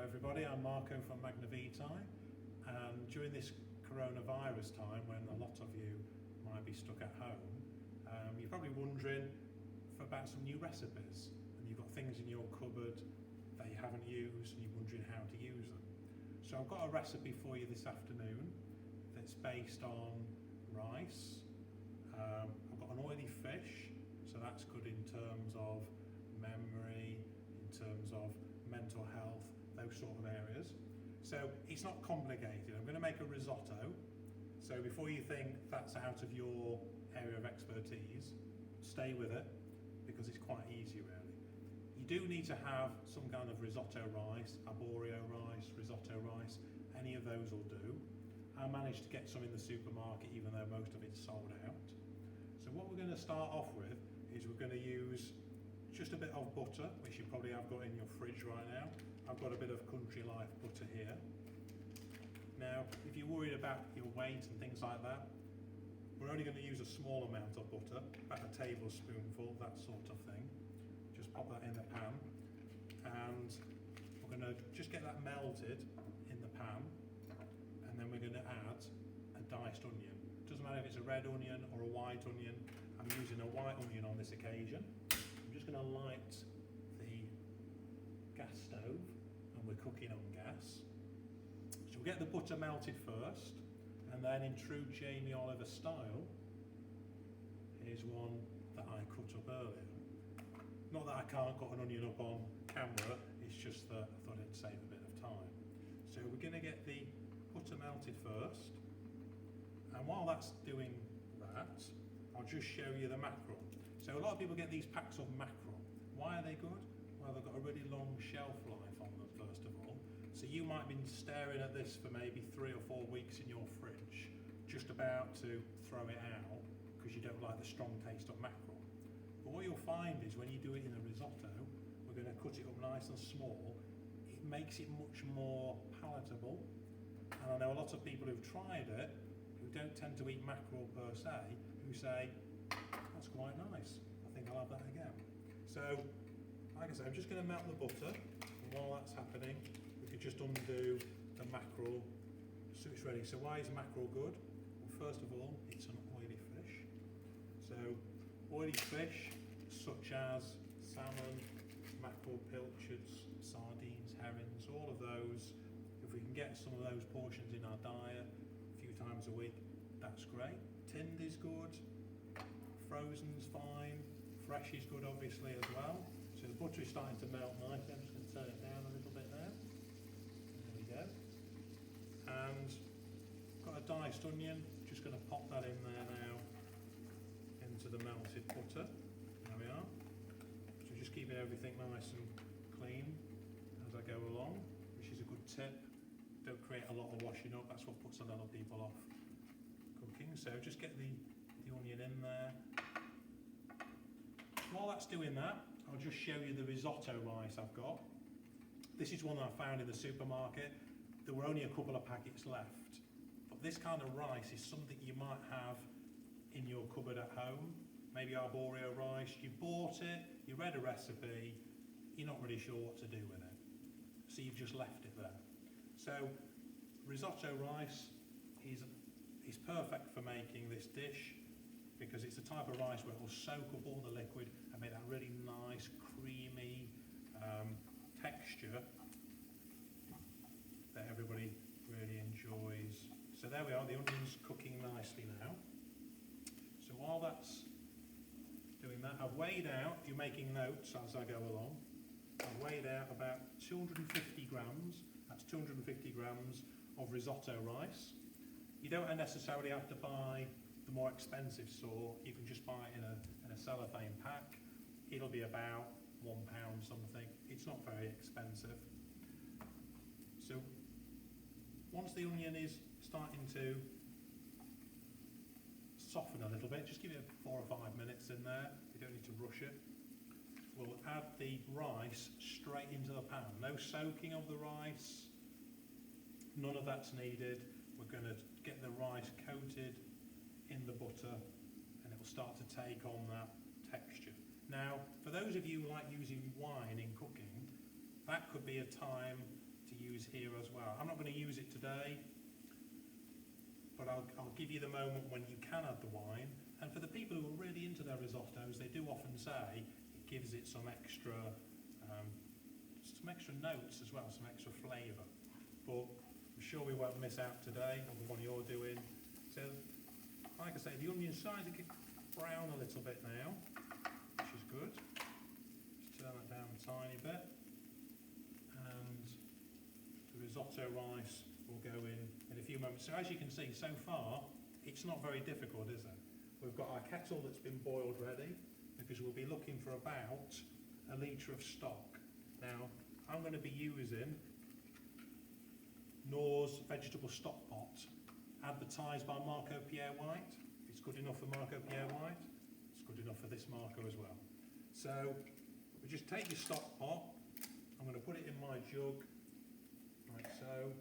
everybody, I'm Marko from Magnavitae, and during this coronavirus time when a lot of you might be stuck at home, you're probably wondering about some new recipes, and you've got things in your cupboard that you haven't used and you're wondering how to use them. So I've got a recipe for you this afternoon that's based on rice. I've got an oily fish, so that's good in terms of memory, in terms of mental health, those sort of areas. So it's not complicated. I'm going to make a risotto. So before you think that's out of your area of expertise, stay with it because it's quite easy really. You do need to have some kind of risotto rice, arborio rice, risotto rice, any of those will do. I managed to get some in the supermarket even though most of it's sold out. So what we're going to start off with is we're going to use just a bit of butter, which you probably have got in your fridge right now. I've got a bit of Country Life butter here. Now, if you're worried about your weight and things like that, we're only going to use a small amount of butter, about a tablespoonful, that sort of thing. Just pop that in the pan, and we're going to just get that melted in the pan, and then we're going to add a diced onion. Doesn't matter if it's a red onion or a white onion. I'm using a white onion on this occasion. I'm just going to light the gas stove, and we're cooking on gas. So we'll get the butter melted first, and then in true Jamie Oliver style, here's one that I cut up earlier. Not that I can't cut an onion up on camera, it's just that I thought it'd save a bit of time. So we're going to get the butter melted first, and while that's doing that, I'll just show you the mackerel. So a lot of people get these packs of mackerel. Why are they good? Well, they've got a really long shelf life on them, first of all. So you might have been staring at this for maybe 3 or 4 weeks in your fridge, just about to throw it out because you don't like the strong taste of mackerel. But what you'll find is when you do it in a risotto, we're going to cut it up nice and small. It makes it much more palatable. And I know a lot of people who've tried it, who don't tend to eat mackerel per se, who say, that's quite nice, I think I'll have that again. So, like I said, I'm just going to melt the butter, and while that's happening, we could just undo the mackerel so it's ready. So why is mackerel good? Well, first of all, it's an oily fish. So, oily fish such as salmon, mackerel, pilchards, sardines, herrings, all of those, if we can get some of those portions in our diet a few times a week, that's great. Tinned is good, frozen's fine, fresh is good obviously as well. So the butter is starting to melt nicely. I'm just going to turn it down a little bit now. There we go. And got a diced onion, just going to pop that in there now into the melted butter. There we are. So just keeping everything nice and clean as I go along, which is a good tip. Don't create a lot of washing up, that's what puts a lot of people off cooking. So just get the onion in there. While that's doing that, I'll just show you the risotto rice I've got. This is one that I found in the supermarket. There were only a couple of packets left. But this kind of rice is something you might have in your cupboard at home. Maybe arborio rice, you bought it, you read a recipe, you're not really sure what to do with it. So you've just left it there. So risotto rice is perfect for making this dish because it's the type of rice where it will soak up all the liquid and make that really nice, creamy texture that everybody really enjoys. So there we are, the onion's cooking nicely now. So while that's doing that, I've weighed out, you're making notes as I go along, I've weighed out about 250 grams, that's 250 grams of risotto rice. You don't necessarily have to buy the more expensive sort, you can just buy it in a cellophane pack. It'll be about £1 something, it's not very expensive. So once the onion is starting to soften a little bit, just give it 4 or 5 minutes in there, you don't need to rush it. We'll add the rice straight into the pan, no soaking of the rice, none of that's needed. We're going to get the rice coated in the butter and it will start to take on that texture. Now, for those of you who like using wine in cooking, that could be a time to use here as well. I'm not going to use it today, but I'll give you the moment when you can add the wine. And for the people who are really into their risottos, they do often say it gives it some extra notes as well, some extra flavour. But I'm sure we won't miss out today on the one you're doing. So, like I say, the onion's starting to get brown a little bit now, which is good. Just turn that down a tiny bit. And the risotto rice will go in a few moments. So as you can see, so far, it's not very difficult, is it? We've got our kettle that's been boiled ready, because we'll be looking for about a litre of stock. Now, I'm going to be using Knorr's vegetable stock pot, advertised by Marko Pierre White. If it's good enough for Marko Pierre White, it's good enough for this Marko as well. So, we just take your stock pot, I'm going to put it in my jug, like so.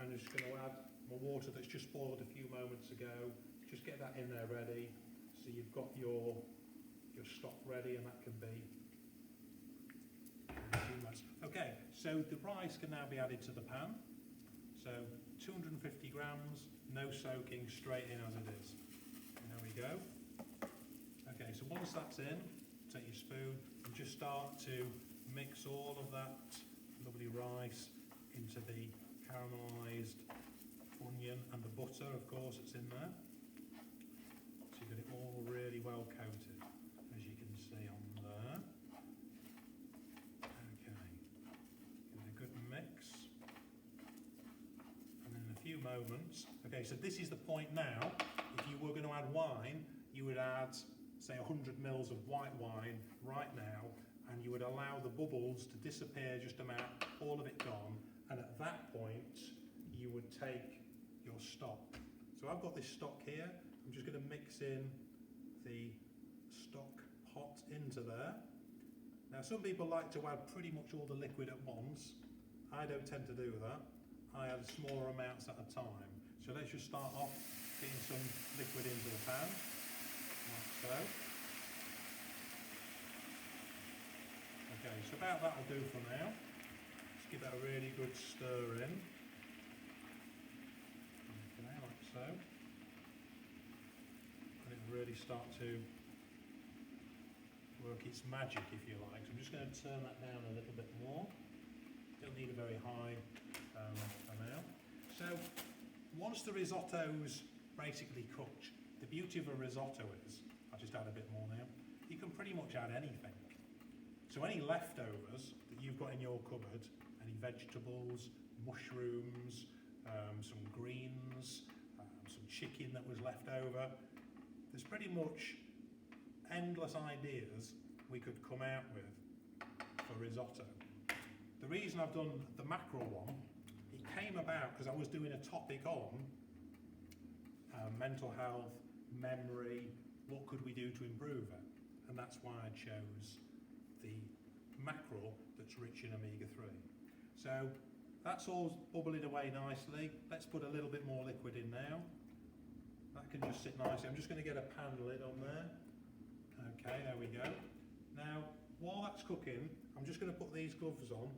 I'm just going to add my water that's just boiled a few moments ago. Just get that in there ready, so you've got your stock ready, and that can be a few minutes. Okay, so the rice can now be added to the pan. So 250 grams, no soaking, straight in as it is. And there we go. Okay, so once that's in, take your spoon and just start to mix all of that lovely rice into the caramelised onion and the butter, of course, that's in there. So you get it all really well coated, as you can see on there. Okay, give it a good mix. And in a few moments, okay, so this is the point now. If you were going to add wine, you would add, say, 100 mils of white wine right now, and you would allow the bubbles to disappear just about, all of it gone, and at that point, you would take your stock. So I've got this stock here. I'm just going to mix in the stock pot into there. Now, some people like to add pretty much all the liquid at once. I don't tend to do that. I add smaller amounts at a time. So let's just start off getting some liquid into the pan, like so. Okay, so about that'll do for now. Just give that a really good stir in. Okay, like so. And it'll really start to work its magic, if you like. So I'm just going to turn that down a little bit more. Don't need a very high amount. So once the risotto's basically cooked, the beauty of a risotto is, I'll just add a bit more now, you can pretty much add anything. So any leftovers that you've got in your cupboard, any vegetables, mushrooms, some greens, some chicken that was left over, there's pretty much endless ideas we could come out with for risotto. The reason I've done the mackerel one, it came about because I was doing a topic on mental health, memory, what could we do to improve it? And that's why I chose the mackerel that's rich in omega-3. So that's all bubbling away nicely. Let's put a little bit more liquid in now. That can just sit nicely. I'm just going to get a pan lid on there. Okay, there we go. Now, while that's cooking, I'm just going to put these gloves on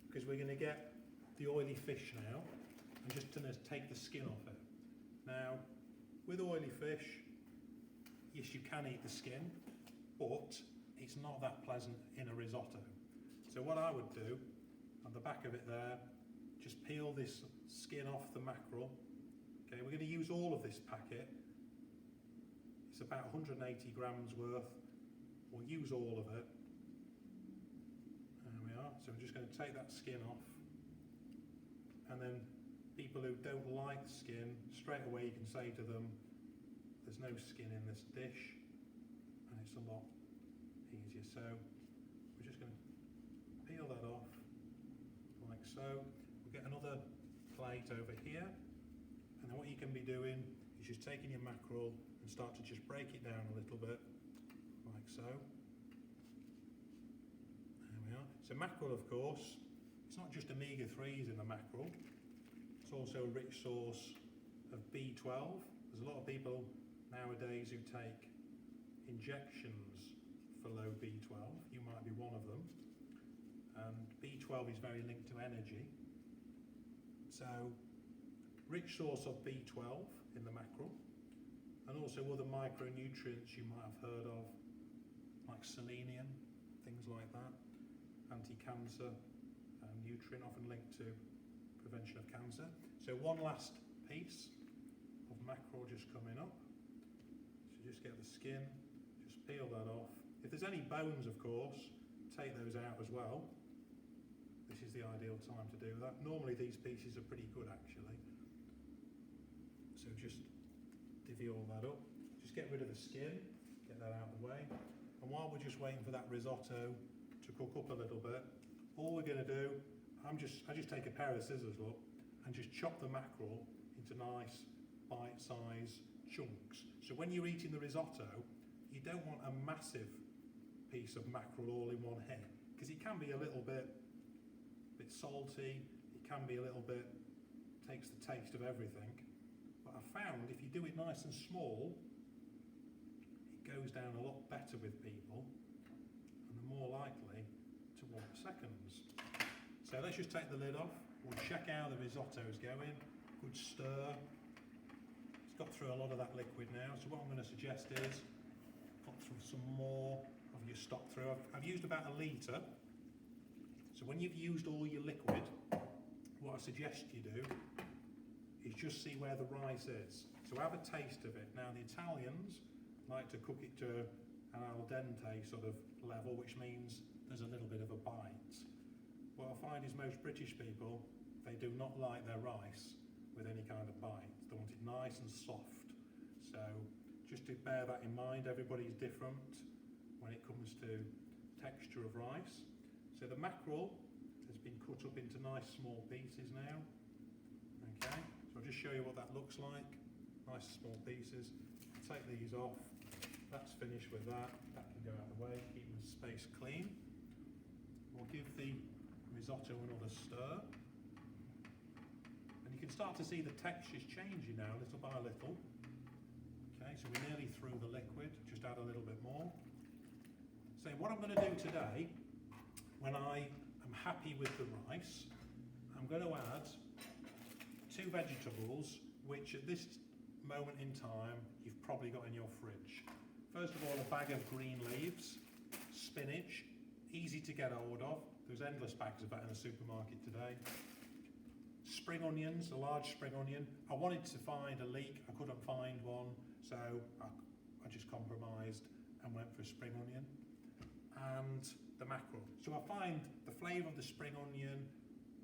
because we're going to get the oily fish now. I'm just going to take the skin off it. Now, with oily fish, yes, you can eat the skin, but it's not that pleasant in a risotto. So what I would do, on the back of it there, just peel this skin off the mackerel. Okay, we're going to use all of this packet. It's about 180 grams worth. We'll use all of it. There we are. So we're just going to take that skin off. And then people who don't like skin, straight away you can say to them, there's no skin in this dish. And it's a lot easier. So we're just going to peel that off like so. We'll get another plate over here. And then what you can be doing is just taking your mackerel and start to just break it down a little bit, like so. There we are. So mackerel, of course, it's not just omega-3s in the mackerel, it's also a rich source of B12. There's a lot of people nowadays who take injections for low B12. You might be one of them. And B12 is very linked to energy. So, rich source of B12 in the mackerel, and also other micronutrients you might have heard of, like selenium, things like that. Anti-cancer nutrient, often linked to prevention of cancer. So one last piece of mackerel just coming up. So just get the skin, just peel that off. If there's any bones, of course, take those out as well. This is the ideal time to do that. Normally these pieces are pretty good actually. So just divvy all that up. Just get rid of the skin, get that out of the way. And while we're just waiting for that risotto to cook up a little bit, all we're going to do, I just take a pair of scissors, look, and just chop the mackerel into nice bite-sized chunks. So when you're eating the risotto, you don't want a massive piece of mackerel all in one hit, because it can be a little bit salty, it can be a little bit, takes the taste of everything. But I found if you do it nice and small, it goes down a lot better with people, and they're more likely to want seconds. So let's just take the lid off, we'll check how the risotto is going, good stir. It's got through a lot of that liquid now, so what I'm going to suggest is put through some more of your stock through. I've used about 1 litre. So when you've used all your liquid, what I suggest you do is just see where the rice is. So have a taste of it. Now the Italians like to cook it to an al dente sort of level, which means there's a little bit of a bite. What I find is most British people, they do not like their rice with any kind of bite. They want it nice and soft. So just to bear that in mind, everybody's different when it comes to texture of rice. So the mackerel has been cut up into nice small pieces now. Okay, so I'll just show you what that looks like. Nice small pieces. Take these off. That's finished with that. That can go out of the way, keep the space clean. We'll give the risotto another stir. And you can start to see the textures changing now, little by little. Okay, so we're nearly through the liquid, just add a little bit more. So what I'm going to do today, when I am happy with the rice, I'm going to add 2 vegetables, which at this moment in time, you've probably got in your fridge. First of all, a bag of green leaves, spinach, easy to get hold of. There's endless bags of that in the supermarket today. Spring onions, a large spring onion. I wanted to find a leek, I couldn't find one, so I just compromised and went for a spring onion. And the mackerel. So I find the flavour of the spring onion,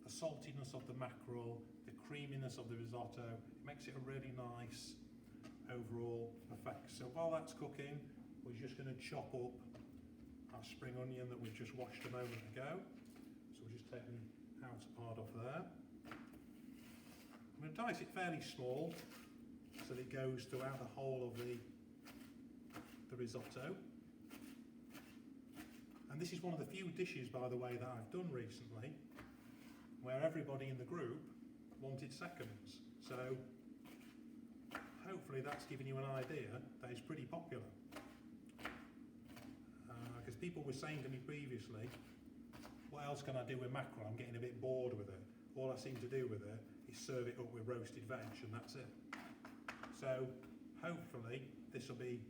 the saltiness of the mackerel, the creaminess of the risotto, it makes it a really nice overall effect. So while that's cooking, we're just going to chop up our spring onion that we've just washed a moment ago. So we'll just take the outer part off there. I'm going to dice it fairly small so that it goes throughout the whole of the risotto. And this is one of the few dishes, by the way, that I've done recently where everybody in the group wanted seconds. So hopefully that's given you an idea that it's pretty popular. Because people were saying to me previously, what else can I do with mackerel? I'm getting a bit bored with it. All I seem to do with it is serve it up with roasted veg and that's it. So hopefully this will be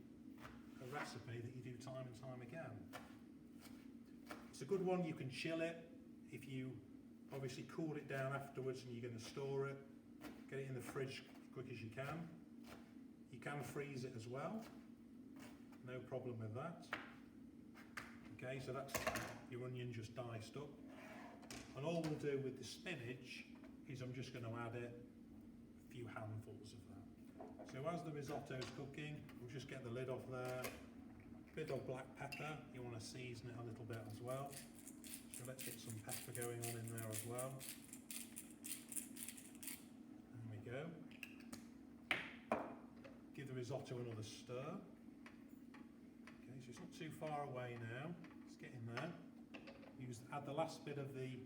a recipe that you do time and time again. It's a good one, you can chill it. If you obviously cool it down afterwards and you're going to store it, get it in the fridge as quick as you can. You can freeze it as well, no problem with that. Okay, so that's your onion just diced up. And all we'll do with the spinach is I'm just going to add a few handfuls of that. So as the risotto's cooking, we'll just get the lid off there. Bit of black pepper, you want to season it a little bit as well. So let's get some pepper going on in there as well. There we go. Give the risotto another stir. Okay, so it's not too far away now. Let's get in there. Add the last bit of the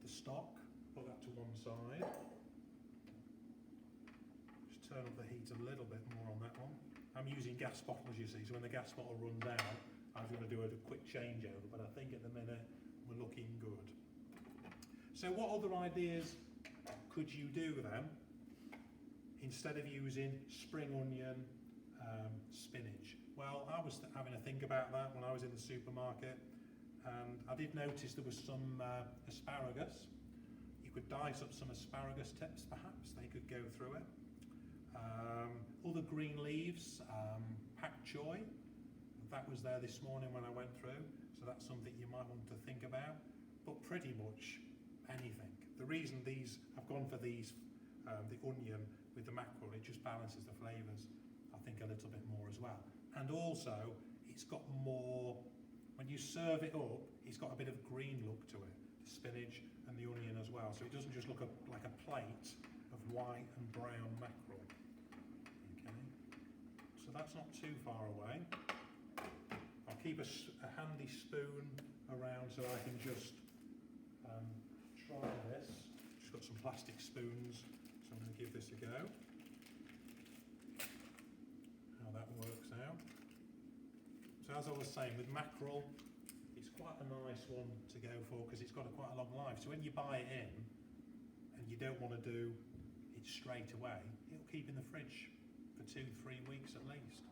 stock, put that to one side. Turn up the heat a little bit more on that one. I'm using gas bottles, you see, so when the gas bottle runs out, I'm going to do a quick changeover, but I think at the minute we're looking good. So what other ideas could you do then, instead of using spring onion, spinach? Well, I was having a think about that when I was in the supermarket, and I did notice there was some asparagus. You could dice up some asparagus tips perhaps, they could go through it. Other green leaves, pak choi, that was there this morning when I went through, so that's something you might want to think about, but pretty much anything. The reason I've gone for these, the onion with the mackerel, it just balances the flavours, I think, a little bit more as well. And also, it's got more, when you serve it up, it's got a bit of green look to it, the spinach and the onion as well, so it doesn't just look like a plate of white and brown mackerel. Okay, so that's not too far away. I'll keep a handy spoon around so I can just try this. Just got some plastic spoons, so I'm going to give this a go. How that works out. So as I was saying, with mackerel, it's quite a nice one to go for because it's got quite a long life. So when you buy it in and you don't want to do it straight away, it'll keep in the fridge for 2-3 weeks at least.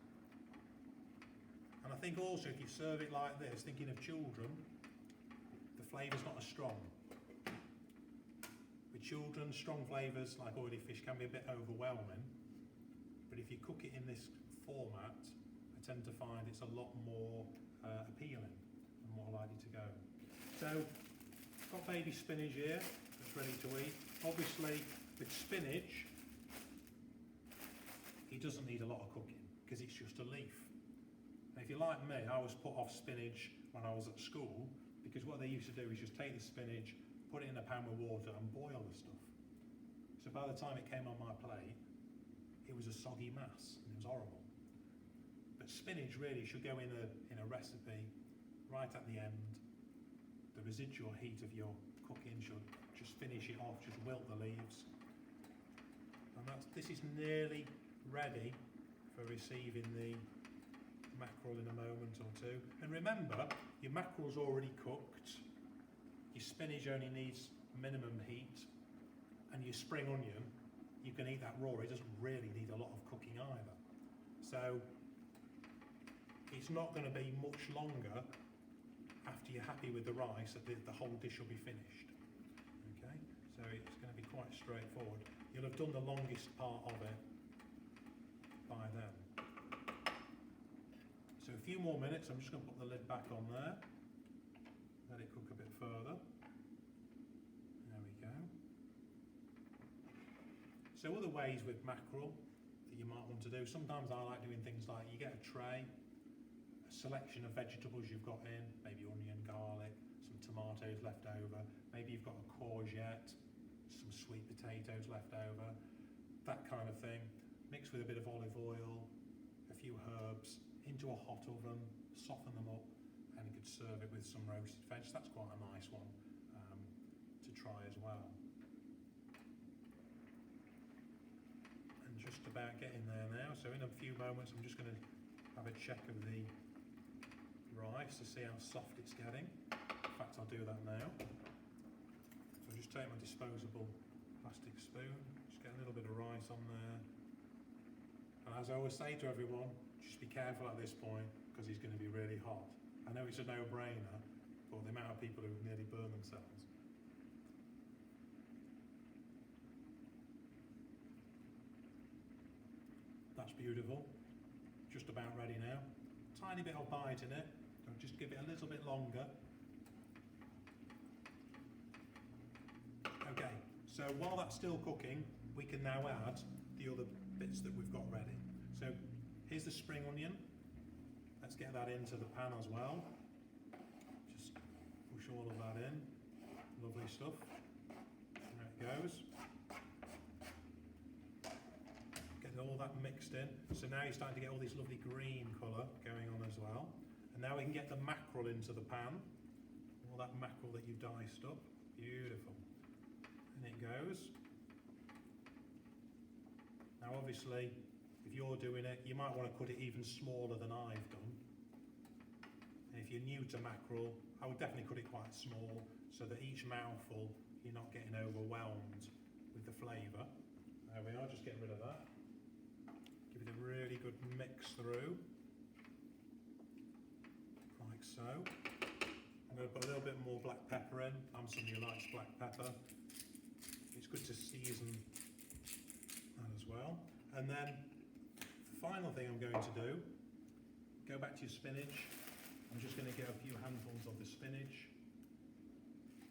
And I think also if you serve it like this, thinking of children, the flavour's not as strong. With children, strong flavours like oily fish can be a bit overwhelming, but if you cook it in this format, I tend to find it's a lot more appealing and more likely to go. So, got baby spinach here that's ready to eat. Obviously, with spinach, it doesn't need a lot of cooking because it's just a leaf. And if you're like me, I was put off spinach when I was at school because what they used to do is just take the spinach, put it in a pan with water and boil the stuff. So by the time it came on my plate, it was a soggy mass and it was horrible. But spinach really should go in a recipe right at the end. The residual heat of your cooking should just finish it off, just wilt the leaves. And this is nearly ready for receiving the mackerel in a moment or two. And remember, your mackerel's already cooked, your spinach only needs minimum heat, and your spring onion, you can eat that raw, it doesn't really need a lot of cooking either. So it's not going to be much longer after you're happy with the rice that the whole dish will be finished. Okay, so it's going to be quite straightforward. You'll have done the longest part of it by then. So a few more minutes, I'm just going to put the lid back on there, let it cook a bit further. There we go. So other ways with mackerel that you might want to do, sometimes I like doing things like you get a tray, a selection of vegetables you've got in, maybe onion, garlic, some tomatoes left over, maybe you've got a courgette, some sweet potatoes left over, that kind of thing, mixed with a bit of olive oil, a few herbs, into a hot oven, soften them up, and you could serve it with some roasted veg. That's quite a nice one to try as well. And just about getting there now, so in a few moments I'm just going to have a check of the rice to see how soft it's getting. In fact, I'll do that now. So I'll just take my disposable plastic spoon, just get a little bit of rice on there. And as I always say to everyone, just be careful at this point because he's going to be really hot. I know it's a no-brainer, but the amount of people who nearly burn themselves. That's beautiful. Just about ready now. Tiny bit of bite in it, so just give it a little bit longer. Okay, so while that's still cooking, we can now add the other bits that we've got ready. So here's the spring onion. Let's get that into the pan as well. Just push all of that in. Lovely stuff. There it goes. Get all that mixed in. So now you're starting to get all this lovely green colour going on as well. And now we can get the mackerel into the pan. All that mackerel that you've diced up. Beautiful. And it goes. Now obviously, if you're doing it, you might want to cut it even smaller than I've done. And if you're new to mackerel, I would definitely cut it quite small so that each mouthful you're not getting overwhelmed with the flavour. There we are, just getting rid of that. Give it a really good mix through, like so. I'm going to put a little bit more black pepper in. I'm somebody who likes black pepper. It's good to season that as well. And then the final thing I'm going to do, go back to your spinach. I'm just going to get a few handfuls of the spinach.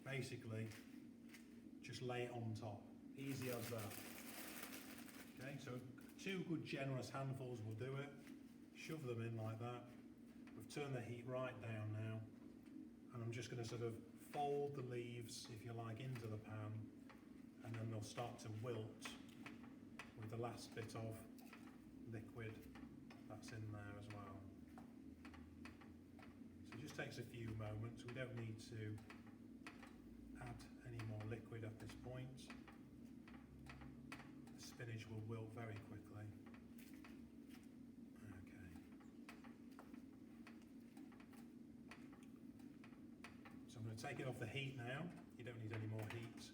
Basically, just lay it on top. Easy as that. Okay, so 2 good generous handfuls will do it. Shove them in like that. We've turned the heat right down now. And I'm just going to sort of fold the leaves, if you like, into the pan. And then they'll start to wilt with the last bit of liquid that's in there as well. So it just takes a few moments. We don't need to add any more liquid at this point. The spinach will wilt very quickly. Okay. So I'm going to take it off the heat now. You don't need any more heat.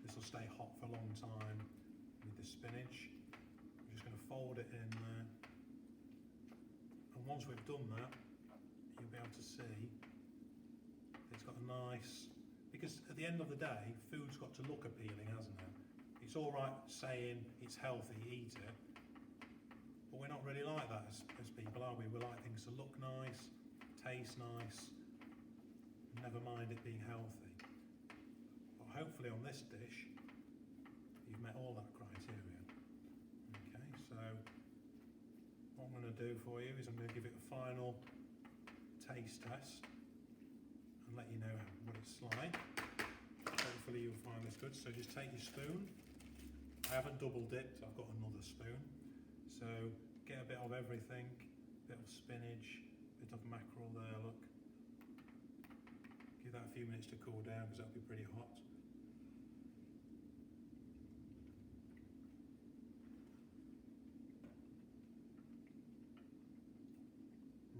This will stay hot for a long time with the spinach. I'm just going to fold it in there. And once we've done that, you'll be able to see it's got a nice, because at the end of the day, food's got to look appealing, hasn't it? It's all right saying it's healthy, eat it, but we're not really like that as people, are we? We like things to look nice, taste nice, never mind it being healthy. But hopefully on this dish, you've met all that criteria. Okay, so what I'm going to do for you is I'm going to give it a final taste test and let you know what it's like. Hopefully you'll find this good. So just take your spoon. I haven't double dipped, I've got another spoon. So get a bit of everything, bit of spinach, bit of mackerel there, look. Give that a few minutes to cool down because that'll be pretty hot.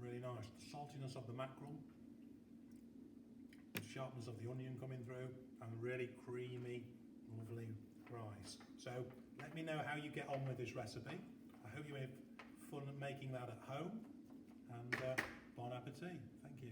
Really nice. The saltiness of the mackerel, the sharpness of the onion coming through, and really creamy, lovely rice. So let me know how you get on with this recipe. I hope you have fun making that at home, and bon appetit. Thank you.